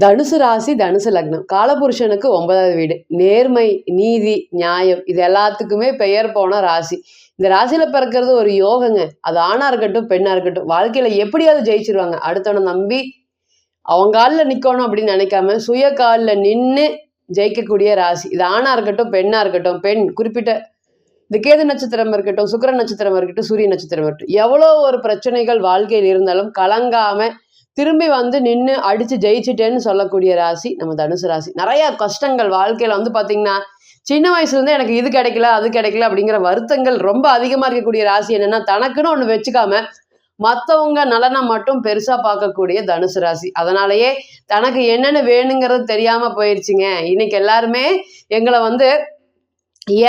தனுசு ராசி, தனுசு லக்னம். காலபுருஷனுக்கு 9வது வீடு. நேர்மை, நீதி, நியாயம் இது எல்லாத்துக்குமே பெயர் போன ராசி. இந்த ராசியில பிறக்கிறது ஒரு யோகங்க. அது ஆணா இருக்கட்டும், பெண்ணா இருக்கட்டும். வாழ்க்கையில எப்படியாவது ஜெயிச்சிருவாங்க. அடுத்தவனை நம்பி அவங்க கால்ல நிக்கணும் அப்படின்னு நினைக்காம, சுய கால்ல நின்னு ஜெயிக்கக்கூடிய ராசி. இது ஆணா இருக்கட்டும், பெண்ணா இருக்கட்டும். பெண் குறிப்பிட்ட இந்த கேது நட்சத்திரம் இருக்கட்டும், சுக்கிர நட்சத்திரம் இருக்கட்டும், சூரிய நட்சத்திரம் இருக்கட்டும். எவ்வளோ ஒரு பிரச்சனைகள் வாழ்க்கையில் இருந்தாலும் கலங்காம திரும்பி வந்து நின்று அடிச்சு ஜெயிச்சுட்டேன்னு சொல்லக்கூடிய ராசி நம்ம தனுசு ராசி. நிறைய கஷ்டங்கள் வாழ்க்கையில வந்து பாத்தீங்கன்னா, சின்ன வயசுல இருந்தே எனக்கு இது கிடைக்கல அது கிடைக்கல அப்படிங்கிற வருத்தங்கள் ரொம்ப அதிகமா இருக்கக்கூடிய ராசி. என்னன்னா, தனக்குன்னு ஒண்ணு வச்சுக்காம மத்தவங்க நலனை மட்டும் பெருசா பார்க்கக்கூடிய தனுசு ராசி. அதனாலயே தனக்கு என்னென்ன வேணுங்கிறது தெரியாம போயிருச்சுங்க. இன்னைக்கு எல்லாருமே எங்களை வந்து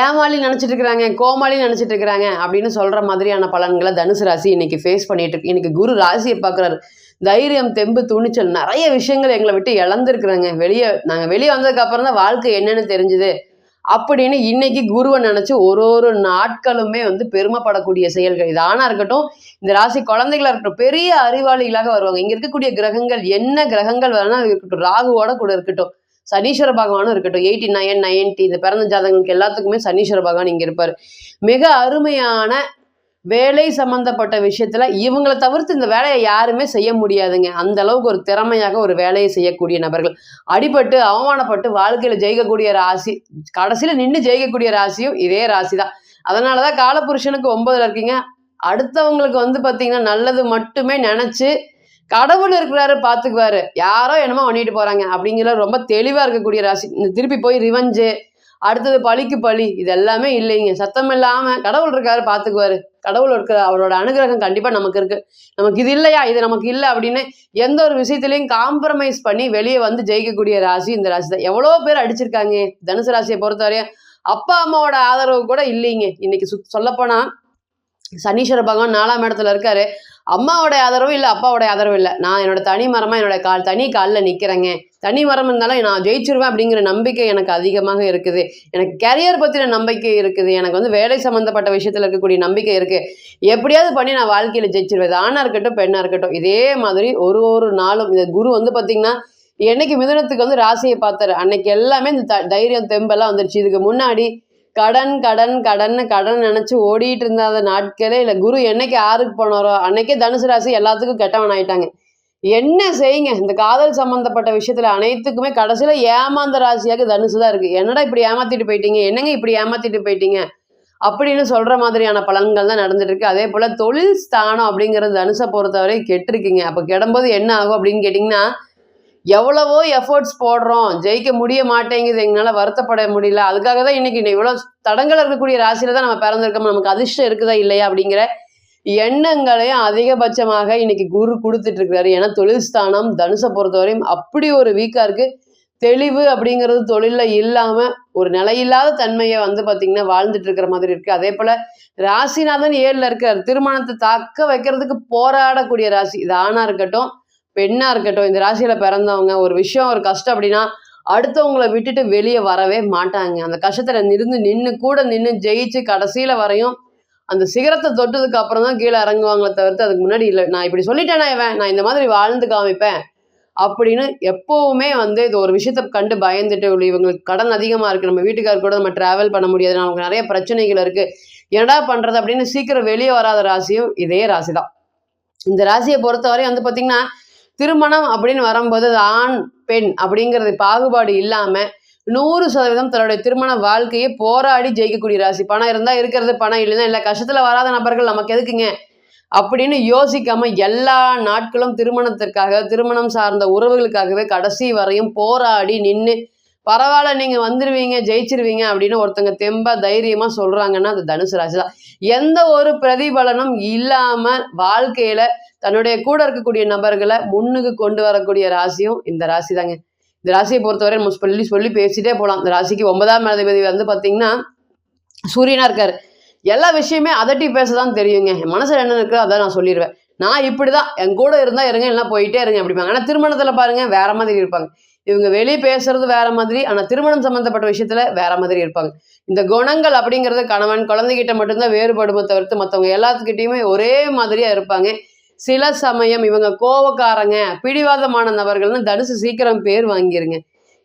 ஏமாளி நினைச்சிட்டு இருக்கிறாங்க, கோமாளி நினைச்சிட்டு இருக்கிறாங்க அப்படின்னு சொல்ற மாதிரியான பலன்களை தனுசு ராசி இன்னைக்கு ஃபேஸ் பண்ணிட்டு இருக்கு. இன்னைக்கு குரு ராசியை பார்க்குறாரு. தைரியம், தெம்பு, துணிச்சல் நிறைய விஷயங்கள் எங்களை விட்டு இழந்திருக்கிறோங்க. நாங்கள் வெளியே வந்ததுக்கு அப்புறம் தான் வாழ்க்கை என்னன்னு தெரிஞ்சுது அப்படின்னு இன்னைக்கு குருவை நினைச்சு ஒரு ஒரு நாட்களுமே வந்து பெருமைப்படக்கூடிய செயல்கள். இது ஆணா இருக்கட்டும், இந்த ராசி குழந்தைகளா இருக்கட்டும், பெரிய அறிவாளிகளாக வருவாங்க. இங்க இருக்கக்கூடிய கிரகங்கள் என்ன கிரகங்கள் வேணா இருக்கட்டும், ராகுவோட கூட இருக்கட்டும், சனீஸ்வர பகவானும் இருக்கட்டும், 89, 90 இந்த பிறந்த ஜாதகங்களுக்கு எல்லாத்துக்குமே சனீஸ்வர பகவான் இங்க இருப்பாரு. மிக அருமையான வேலை சம்பந்தப்பட்ட விஷயத்துல இவங்களை தவிர்த்து இந்த வேலையை யாருமே செய்ய முடியாதுங்க. அந்த அளவுக்கு ஒரு திறமையாக ஒரு வேலையை செய்யக்கூடிய நபர்கள். அடிபட்டு அவமானப்பட்டு வாழ்க்கையில ஜெயிக்கக்கூடிய ராசி, கடைசியில நின்று ஜெயிக்கக்கூடிய ராசியும் இதே ராசி தான். அதனாலதான் காலபுருஷனுக்கு 9ல இருக்கீங்க. அடுத்தவங்களுக்கு வந்து பாத்தீங்கன்னா நல்லது மட்டுமே நினைச்சு கடவுள் இருக்கிறாரு பாத்துக்குவாரு, யாரோ என்னமோ பண்ணிட்டு போறாங்க அப்படிங்கிற ரொம்ப தெளிவா இருக்கக்கூடிய ராசி. திருப்பி போய் ரிவெஞ்சு, அடுத்தது பழிக்கு பழி, இது எல்லாமே இல்லைங்க. சத்தம் இல்லாம கடவுள் இருக்காரு பாத்துக்குவாரு, கடவுள் இருக்கிற அவரோட அனுகிரகம் கண்டிப்பா நமக்கு இருக்கு, நமக்கு இது இல்லையா இது நமக்கு இல்லை அப்படின்னு எந்த ஒரு விஷயத்திலையும் காம்ப்ரமைஸ் பண்ணி வெளியே வந்து ஜெயிக்கக்கூடிய ராசி இந்த ராசி தான். எவ்வளோ பேர் அடிச்சிருக்காங்க தனுசு ராசியை பொறுத்தவரையும். அப்பா அம்மாவோட ஆதரவு கூட இல்லைங்க. இன்னைக்கு சொல்லப்போனா சனீஸ்வர பகவான் 4ஆம் இடத்துல இருக்காரு. அம்மாவோட ஆதரவும் இல்லை, அப்பாவோட ஆதரவும் இல்லை. நான் என்னோட தனி மரமா என்னோட தனி காலில் நிற்கிறேங்க. தனி மரம் இருந்தாலும் நான் ஜெயிச்சிருவேன் அப்படிங்கிற நம்பிக்கை எனக்கு அதிகமாக இருக்குது. எனக்கு கேரியர் பற்றின நம்பிக்கை இருக்குது. எனக்கு வந்து வேலை சம்மந்தப்பட்ட விஷயத்தில் இருக்கக்கூடிய நம்பிக்கை இருக்குது. எப்படியாவது பண்ணி நான் வாழ்க்கையில் ஜெயிச்சிருவேன். இது ஆணாக இருக்கட்டும், பெண்ணாக இருக்கட்டும். இதே மாதிரி ஒரு ஒரு நாளும் இந்த குரு வந்து பார்த்திங்கன்னா, என்னைக்கு மிதுனத்துக்கு வந்து ராசியை பார்த்தாரு அன்னைக்கு எல்லாமே இந்த தைரியம் தெம்பெல்லாம் வந்துருச்சு. இதுக்கு முன்னாடி கடன் கடன் கடன் கடன் நினைச்சு ஓடிட்டு இருந்தாத நாட்களே இல்லை. குரு என்னைக்கு யாருக்கு போனாரோ அன்னைக்கே தனுசு ராசி எல்லாத்துக்கும் கெட்டவன் ஆயிட்டாங்க. என்ன செய்யுங்க, இந்த காதல் சம்பந்தப்பட்ட விஷயத்துல அனைத்துக்குமே கடைசியில ஏமாந்த ராசியாக தனுசு தான் இருக்கு. என்னடா இப்படி ஏமாத்திட்டு போயிட்டீங்க, என்னங்க இப்படி ஏமாத்திட்டு போயிட்டீங்க அப்படின்னு சொல்ற மாதிரியான பலன்கள் தான் நடந்துட்டு இருக்கு. அதே போல தொழில் ஸ்தானம் அப்படிங்கிறது தனுசை பொறுத்தவரை கெட்டிருக்கீங்க. அப்ப கெடும்போது என்ன ஆகும் அப்படின்னு கேட்டீங்கன்னா, எவ்வளவோ எஃபர்ட்ஸ் போடுறோம், ஜெயிக்க முடிய மாட்டேங்குது, எங்களால் வருத்தப்பட முடியல, அதுக்காக தான் இன்னைக்கு இவ்வளோ தடங்கள் இருக்கக்கூடிய ராசியில தான் நம்ம பிறந்திருக்கோம், நமக்கு அதிர்ஷ்டம் இருக்குதா இல்லையா அப்படிங்கிற எண்ணங்களையும் அதிகபட்சமாக இன்னைக்கு குரு கொடுத்துட்டு இருக்காரு. ஏன்னா தொழில் ஸ்தானம் தனுசை பொறுத்தவரையும் அப்படி ஒரு வீக்கா இருக்கு. தெளிவு அப்படிங்கிறது தொழில இல்லாம ஒரு நிலையில்லாத தன்மையை வந்து பாத்தீங்கன்னா வாழ்ந்துட்டு இருக்கிற மாதிரி இருக்கு. அதே போல ராசிநாதன் 7ல இருக்காரு. திருமணத்தை தக்க வைக்கிறதுக்கு போராடக்கூடிய ராசி. இது ஆணா இருக்கட்டும், பெண்ணா இருக்கட்டும். இந்த ராசியில பிறந்தவங்க ஒரு விஷயம் ஒரு கஷ்டம் அப்படின்னா அடுத்தவங்களை விட்டுட்டு வெளியே வரவே மாட்டாங்க. அந்த கஷ்டத்துல நின்று கூட நின்று ஜெயிச்சு கடைசியில வரையும் அந்த சிகரத்தை தொட்டதுக்கு அப்புறம் தான் கீழே இறங்குவாங்களே தவிர்த்து அதுக்கு முன்னாடி இல்லை. நான் இப்படி சொல்லிட்டேனா நான் இந்த மாதிரி வாழ்ந்து காமிப்பேன் அப்படின்னு எப்பவுமே வந்து இது ஒரு விஷயத்த கண்டு பயந்துட்டு இவங்களுக்கு கடன் அதிகமா இருக்கு, நம்ம வீட்டுக்காரர் கூட நம்ம டிராவல் பண்ண முடியாது, நமக்கு நிறைய பிரச்சனைகள் இருக்கு, என்னடா பண்றது அப்படின்னு சீக்கிரம் வெளியே வராத ராசியும் இதே ராசி தான். இந்த ராசியை பொறுத்தவரை வந்து பாத்தீங்கன்னா, திருமணம் அப்படின்னு வரும்போது ஆண் பெண் அப்படிங்கிறது பாகுபாடு இல்லாம 100% தன்னுடைய திருமண வாழ்க்கையை போராடி ஜெயிக்கக்கூடிய ராசி. பணம் இருந்தா இருக்கிறது, பணம் இல்லைன்னா இல்லை, கஷ்டத்துல வராத நபர்கள் நமக்கு எதுக்குங்க அப்படின்னு யோசிக்காம எல்லா நாட்களும் திருமணத்திற்காக, திருமணம் சார்ந்த உறவுகளுக்காகவே கடைசி வரையும் போராடி நின்று பரவாயில்ல நீங்க வந்துருவீங்க ஜெயிச்சிருவீங்க அப்படின்னு ஒருத்தங்க தெம்பா தைரியமா சொல்றாங்கன்னா அது தனுசு ராசி தான். எந்த ஒரு பிரதிபலனும் இல்லாம வாழ்க்கையில தன்னுடைய கூட இருக்கக்கூடிய நபர்களை முன்னுக்கு கொண்டு வரக்கூடிய ராசியும் இந்த ராசி தாங்க. இந்த ராசியை பொறுத்தவரை நம்ம சொல்லி பேசிட்டே போகலாம். இந்த ராசிக்கு 9ஆம் அதிபதி வந்து பார்த்தீங்கன்னா சூரியனா இருக்காரு. எல்லா விஷயமே அதட்டி பேசதான் தெரியுங்க. என் மனசுல என்ன இருக்கோ அதான் நான் சொல்லிடுவேன். நான் இப்படிதான், என் கூட இருந்தா இருங்க, எல்லாம் போயிட்டே இருங்க அப்படிப்பாங்க. ஆனா திருமணத்துல பாருங்க வேற மாதிரி இருப்பாங்க. இவங்க வெளியே பேசுறது வேற மாதிரி, ஆனா திருமணம் சம்பந்தப்பட்ட விஷயத்துல வேற மாதிரி இருப்பாங்க. இந்த குணங்கள் அப்படிங்கிறது கணவன் குழந்தைகிட்ட மட்டும்தான் வேறுபடுமே தவிர்த்து மற்றவங்க எல்லாத்துக்கிட்டையுமே ஒரே மாதிரியா இருப்பாங்க. சில சமயம் இவங்க கோவக்காரங்க, பிடிவாதமான நபர்கள்னு தனுசு சீக்கிரம் பேர் வாங்கிருங்க.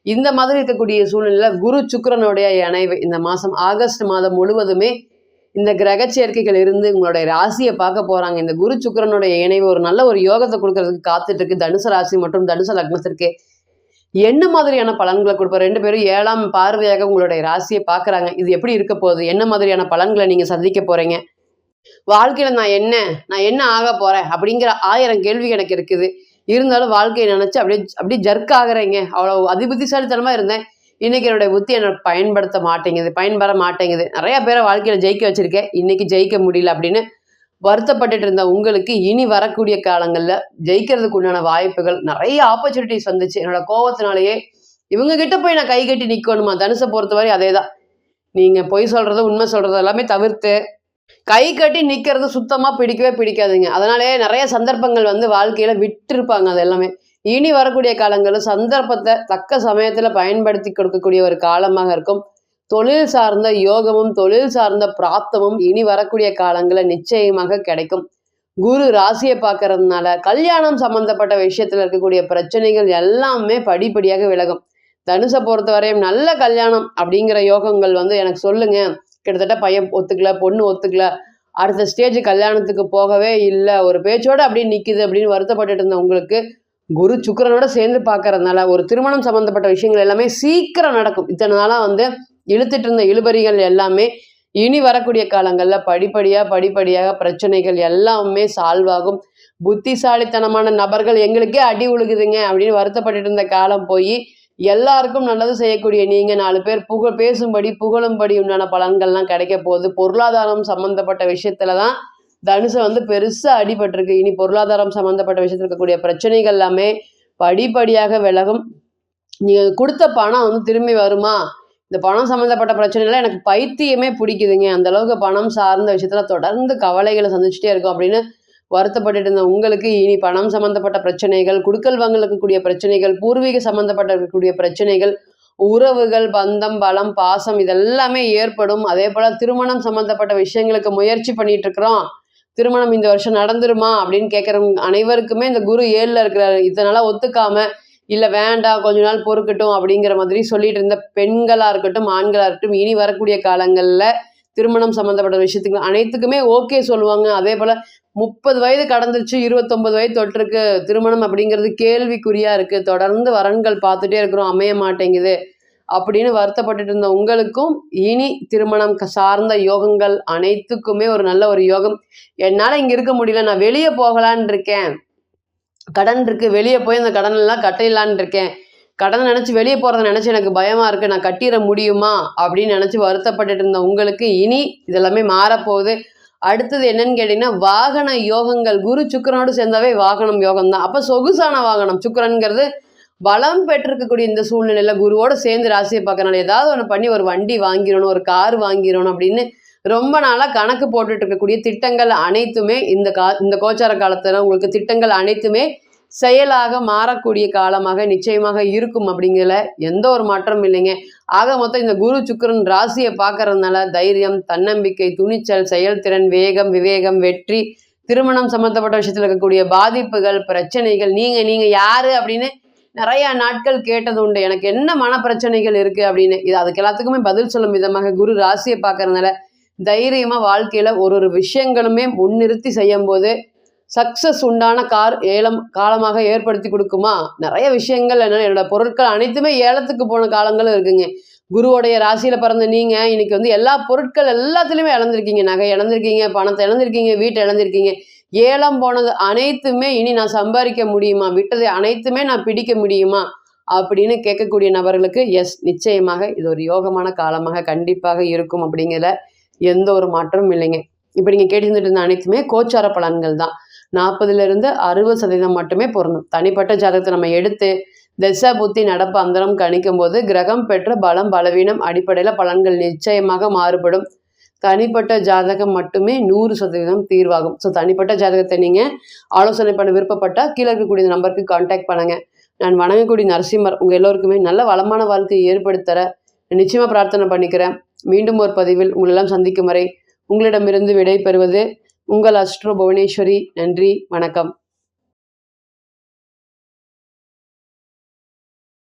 இந்த மாதிரி இருக்கக்கூடிய சூழ்நிலையில குரு சுக்கிரனுடைய இணைவு இந்த மாதம் ஆகஸ்ட் மாதம் முழுவதுமே இந்த கிரக சேர்க்கைகள் இருந்து உங்களுடைய ராசியை பார்க்க போகிறாங்க. இந்த குரு சுக்கிரனுடைய இணைவு ஒரு நல்ல ஒரு யோகத்தை கொடுக்கறதுக்கு காத்துட்டு இருக்கு தனுசு ராசி மற்றும் தனுசு லக்னத்திற்கு. என்ன மாதிரியான பலன்களை கொடுப்பார்? 2 பேரும் 7ஆம் பார்வையாக உங்களுடைய ராசியை பார்க்குறாங்க. இது எப்படி இருக்க போகுது? என்ன மாதிரியான பலன்களை நீங்கள் சந்திக்க போகிறீங்க? வாழ்க்கையில் நான் என்ன ஆக போகிறேன் அப்படிங்கிற 1000 கேள்வி எனக்கு இருக்குது. இருந்தாலும் வாழ்க்கையை நினச்சி அப்படியே ஜர்க் ஆகுறேங்க. அவ்வளோ அதிபுத்திசாலித்தனமாக இருந்தேன். இன்றைக்கி என்னுடைய புத்தி என்னை பயன்பெற மாட்டேங்குது. நிறையா பேரை வாழ்க்கையில் ஜெயிக்க வச்சுருக்கேன், இன்றைக்கி ஜெயிக்க முடியல அப்படின்னு வருத்தப்பட்டுட்டு இருந்த உங்களுக்கு இனி வரக்கூடிய காலங்களில் ஜெயிக்கிறதுக்கு உண்டான வாய்ப்புகள், நிறைய ஆப்பர்ச்சுனிட்டிஸ் வந்துச்சு. என்னோட கோவத்தினாலேயே இவங்க கிட்ட போய் நான் கை கட்டி நிற்கணுமா? தனுசை பொறுத்தவரை அதே தான். நீங்கள் பொய் சொல்கிறது உண்மை சொல்கிறது எல்லாமே தவிர்த்து கை கட்டி நிற்கிறது சுத்தமாக பிடிக்கவே பிடிக்காதுங்க. அதனாலே நிறைய சந்தர்ப்பங்கள் வாழ்க்கையில் விட்டுருப்பாங்க. அது எல்லாமே இனி வரக்கூடிய காலங்களில் சந்தர்ப்பத்தை தக்க சமயத்தில் பயன்படுத்தி கொடுக்கக்கூடிய ஒரு காலமாக இருக்கும். தொழில் சார்ந்த யோகமும் தொழில் சார்ந்த பிராப்தமும் இனி வரக்கூடிய காலங்களில் நிச்சயமாக கிடைக்கும். குரு ராசியை பார்க்கறதுனால கல்யாணம் சம்பந்தப்பட்ட விஷயத்தில் இருக்கக்கூடிய பிரச்சனைகள் எல்லாமே படிப்படியாக விலகும். தனுசை பொறுத்தவரையும் நல்ல கல்யாணம் அப்படிங்கிற யோகங்கள் எனக்கு சொல்லுங்க. கிட்டத்தட்ட பையன் ஒத்துக்கல, பொண்ணு ஒத்துக்கல, அடுத்த ஸ்டேஜ் கல்யாணத்துக்கு போகவே இல்லை, ஒரு பேச்சோடு அப்படியே நிற்கிது அப்படின்னு வருத்தப்பட்டுட்டு இருந்த உங்களுக்கு குரு சுக்கிரனோட சேர்ந்து பார்க்கறதுனால ஒரு திருமணம் சம்பந்தப்பட்ட விஷயங்கள் எல்லாமே சீக்கிரம் நடக்கும். இத்தனை நாளாக இழுத்துட்டு இருந்த இழுபறிகள் எல்லாமே இனி வரக்கூடிய காலங்களில் படிப்படியாக பிரச்சனைகள் எல்லாமே சால்வ் ஆகும். புத்திசாலித்தனமான நபர்கள் எங்களுக்கே அடி உழுகுதுங்க அப்படின்னு வருத்தப்பட்டுட்டு இருந்த காலம் போய் எல்லாருக்கும் நல்லது செய்யக்கூடிய நீங்கள் 4 பேர் பேசும்படி புகழும்படி உண்டான பலன்கள்லாம் கிடைக்க போகுது. பொருளாதாரம் சம்மந்தப்பட்ட விஷயத்துல தான் தனுசு பெருசாக அடிபட்டிருக்கு. இனி பொருளாதாரம் சம்மந்தப்பட்ட விஷயத்தில் இருக்கக்கூடிய பிரச்சனைகள் எல்லாமே படிப்படியாக விலகும். நீங்கள் கொடுத்த பணம் திரும்பி வருமா? இந்த பணம் சம்மந்தப்பட்ட பிரச்சனைலாம் எனக்கு பைத்தியமே பிடிக்குதுங்க. அந்தளவுக்கு பணம் சார்ந்த விஷயத்தில் தொடர்ந்து கவலைகளை சந்திச்சுட்டே இருக்கும் அப்படின்னு வருத்தப்பட்டுட்டு இருந்த உங்களுக்கு இனி பணம் சம்மந்தப்பட்ட பிரச்சனைகள், குடுக்கல் வாங்கல் இருக்கக்கூடிய பிரச்சனைகள், பூர்வீக சம்மந்தப்பட்ட இருக்கக்கூடிய பிரச்சனைகள், உறவுகள், பந்தம், பலம், பாசம் இதெல்லாமே ஏற்படும். அதே போல் திருமணம் சம்மந்தப்பட்ட விஷயங்களுக்கு முயற்சி பண்ணிட்டு இருக்கிறோம், திருமணம் இந்த வருஷம் நடந்துருமா அப்படின்னு கேட்குறவங்க அனைவருக்குமே இந்த குரு 7ல் இருக்கிறாரு. இதனால் ஒத்துக்காம இல்லை வேண்டாம் கொஞ்ச நாள் பொறுக்கட்டும் அப்படிங்கிற மாதிரி சொல்லிட்டு இருந்த பெண்களாக இருக்கட்டும் ஆண்களாக இருக்கட்டும் இனி வரக்கூடிய காலங்களில் திருமணம் சம்மந்தப்பட்ட விஷயத்துக்கு அனைத்துக்குமே ஓகே சொல்லுவாங்க. அதே போல் 30 வயது கடந்துருச்சு, 29 வயது தொட்டிருக்கு, திருமணம் அப்படிங்கிறது கேள்விக்குறியாக இருக்குது, தொடர்ந்து வரன்கள் பார்த்துட்டே இருக்கிறோம் அமைய மாட்டேங்குது அப்படின்னு வருத்தப்பட்டுட்டு இருந்த உங்களுக்கும் இனி திருமணம் சார்ந்த யோகங்கள் அனைத்துக்குமே ஒரு நல்ல ஒரு யோகம். என்னால் இங்கே இருக்க முடியல, நான் வெளியே போகலான் இருக்கேன், கடன் இருக்குது, வெளியே போய் அந்த கடன் எல்லாம் கட்டிடலான் இருக்கேன், கடன் நினச்சி வெளியே போகிறத நினச்சி எனக்கு பயமாக இருக்குது, நான் கட்டிட முடியுமா அப்படின்னு நினச்சி வருத்தப்பட்டுட்டு இருந்த உங்களுக்கு இனி இதெல்லாமே மாறப்போகுது. அடுத்தது என்னன்னு கேட்டிங்கன்னா வாகன யோகங்கள். குரு சுக்கிரனோடு சேர்ந்தாவே வாகனம் யோகம் தான். அப்போ சொகுசான வாகனம், சுக்கிரன்கிறது பலம் பெற்றிருக்கக்கூடிய இந்த சூழ்நிலையில் குருவோடு சேர்ந்து ராசியை பார்க்கறனால ஏதாவது ஒன்று பண்ணி ஒரு வண்டி வாங்கிடணும், ஒரு கார் வாங்கிடணும் அப்படின்னு ரொம்ப நாளாக கணக்கு போட்டுட்டு இருக்கக்கூடிய திட்டங்கள் அனைத்துமே இந்த கோச்சார காலத்தில் உங்களுக்கு திட்டங்கள் அனைத்துமே செயலாக மாறக்கூடிய காலமாக நிச்சயமாக இருக்கும். அப்படிங்கிற எந்த ஒரு மாற்றமும் இல்லைங்க. ஆக மொத்தம் இந்த குரு சுக்கிரன் ராசியை பார்க்கறதுனால தைரியம், தன்னம்பிக்கை, துணிச்சல், செயல்திறன், வேகம், விவேகம், வெற்றி, திருமணம் சம்மந்தப்பட்ட விஷயத்தில் இருக்கக்கூடிய பாதிப்புகள், பிரச்சனைகள், நீங்கள் யார் அப்படின்னு நிறையா நாட்கள் கேட்டது உண்டு, எனக்கு என்ன மனப்பிரச்சனைகள் இருக்குது அப்படின்னு. இது அதுக்கு எல்லாத்துக்குமே பதில் சொல்லும் விதமாக குரு ராசியை பார்க்கறதுனால தைரியமாக வாழ்க்கையில் ஒரு விஷயங்களுமே முன்னிறுத்தி செய்யும் போது சக்ஸஸ் உண்டான காலமாக ஏற்படுத்தி கொடுக்குமா. நிறைய விஷயங்கள் என்னோட பொருட்கள் அனைத்துமே ஏலத்துக்கு போன காலங்களும் இருக்குங்க. குருவோடைய ராசியில் பிறந்த நீங்கள் இன்னைக்கு எல்லா பொருட்கள் எல்லாத்துலேயுமே இழந்திருக்கீங்க, நகை இழந்திருக்கீங்க, பணத்தை இழந்திருக்கீங்க, வீட்டை இழந்திருக்கீங்க. ஏலம் போனது அனைத்துமே இனி நான் சம்பாதிக்க முடியுமா, விட்டதை அனைத்துமே நான் பிடிக்க முடியுமா அப்படின்னு கேட்கக்கூடிய நபர்களுக்கு நிச்சயமாக இது ஒரு யோகமான காலமாக கண்டிப்பாக இருக்கும். அப்படிங்கிற எந்த ஒரு மாற்றமும் இல்லைங்க. இப்போ நீங்கள் கேட்டுருந்துட்டு இருந்த அனைத்துமே கோச்சார பலன்கள் தான். 40% 60% மட்டுமே பொருந்தும். தனிப்பட்ட ஜாதகத்தை நம்ம எடுத்து தசா புத்தி நடப்பு அந்தரம் கணிக்கும் போது கிரகம் பெற்ற பலம் பலவீனம் அடிப்படையில் பலன்கள் நிச்சயமாக மாறுபடும். தனிப்பட்ட ஜாதகம் மட்டுமே 100% தீர்வாகும். ஸோ தனிப்பட்ட ஜாதகத்தை நீங்கள் ஆலோசனை பண்ண விருப்பப்பட்டால் கீழே இருக்கக்கூடிய நம்பருக்கு கான்டாக்ட் பண்ணுங்கள். நான் வணங்கக்கூடிய நரசிம்மர் உங்கள் எல்லோருக்குமே நல்ல வளமான வாழ்க்கையை ஏற்படுத்தர நிச்சயமாக பிரார்த்தனை பண்ணிக்கிறேன். மீண்டும் ஒரு பதிவில் உங்களெல்லாம் சந்திக்கும் வரை உங்களிடமிருந்து விடை பெறுவது உங்கள் அஸ்ட்ரோ புவனேஸ்வரி. நன்றி, வணக்கம்.